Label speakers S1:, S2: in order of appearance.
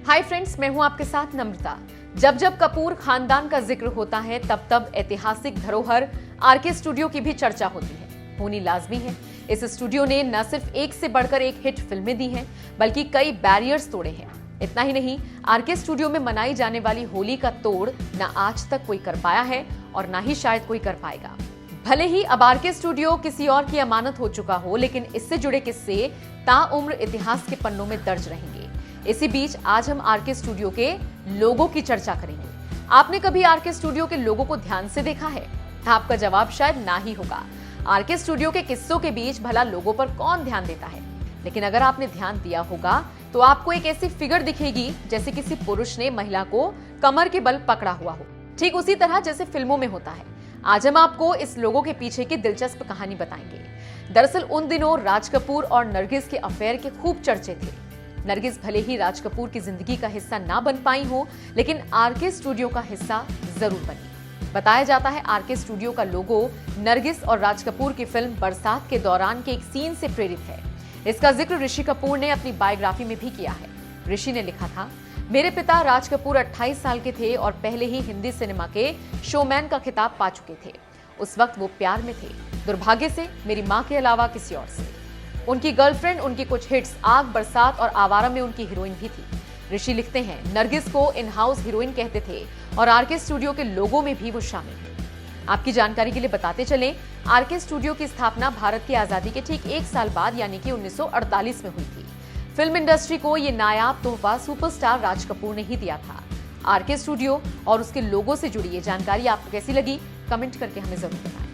S1: Hi friends, मैं हूं आपके साथ नम्रता। जब जब कपूर खानदान का जिक्र होता है तब तब ऐतिहासिक धरोहर आरके स्टूडियो की भी चर्चा होती है, होनी लाजमी है। इस स्टूडियो ने न सिर्फ एक से बढ़कर एक हिट फिल्में दी हैं, बल्कि कई बैरियर्स तोड़े हैं। इतना ही नहीं, आरके स्टूडियो में मनाई जाने वाली होली का तोड़ न आज तक कोई कर पाया है और न ही शायद कोई कर पाएगा। भले ही अब आरके स्टूडियो किसी और की अमानत हो चुका हो, लेकिन इससे जुड़े किस्से ताउम्र इतिहास के पन्नों में दर्ज रहेंगे। इसी बीच आज हम आरके स्टूडियो के लोगों की चर्चा करेंगे। आपने कभी आरके स्टूडियो के लोगों को ध्यान से देखा है? आपका जवाब शायद ना ही होगा। आरके स्टूडियो के किस्सों के बीच भला लोगों पर कौन ध्यान देता है? लेकिन अगर आपने ध्यान दिया होगा तो आपको एक ऐसी फिगर दिखेगी जैसे किसी पुरुष ने महिला को कमर के बल पकड़ा हुआ हो, ठीक उसी तरह जैसे फिल्मों में होता है। आज हम आपको इस लोगों के पीछे की दिलचस्प कहानी बताएंगे। दरअसल उन दिनों राज कपूर और नरगिस के अफेयर के खूब चर्चे थे। नरगिस भले ही राज कपूर की जिंदगी का हिस्सा ना बन पाई हो, लेकिन आरके स्टूडियो का हिस्सा जरूर बनी। बताया जाता है आरके स्टूडियो का लोगो नरगिस और राज कपूर की फिल्म बरसात के दौरान के एक सीन से प्रेरित है। इसका जिक्र ऋषि कपूर ने अपनी बायोग्राफी में भी किया है। ऋषि ने लिखा था, मेरे पिता राज कपूर 28 साल के थे और पहले ही हिंदी सिनेमा के शोमैन का खिताब पा चुके थे। उस वक्त वो प्यार में थे, दुर्भाग्य से मेरी मां के अलावा किसी और से। उनकी गर्लफ्रेंड उनकी कुछ हिट्स आग, बरसात और आवारा में उनकी हीरोइन भी थी। ऋषि लिखते हैं, नरगिस को इन हाउस हीरोइन कहते थे और आरके स्टूडियो के लोगों में भी वो शामिल है। आपकी जानकारी के लिए बताते चलें, आरके स्टूडियो की स्थापना भारत की आजादी के ठीक एक साल बाद यानी कि 1948 में हुई थी। फिल्म इंडस्ट्री को ये नायाब तोहफा सुपरस्टार राज कपूर ने ही दिया था। आरके स्टूडियो और उसके लोगों से जुड़ी ये जानकारी आपको कैसी लगी? कमेंट करके हमें जरूर बताएं।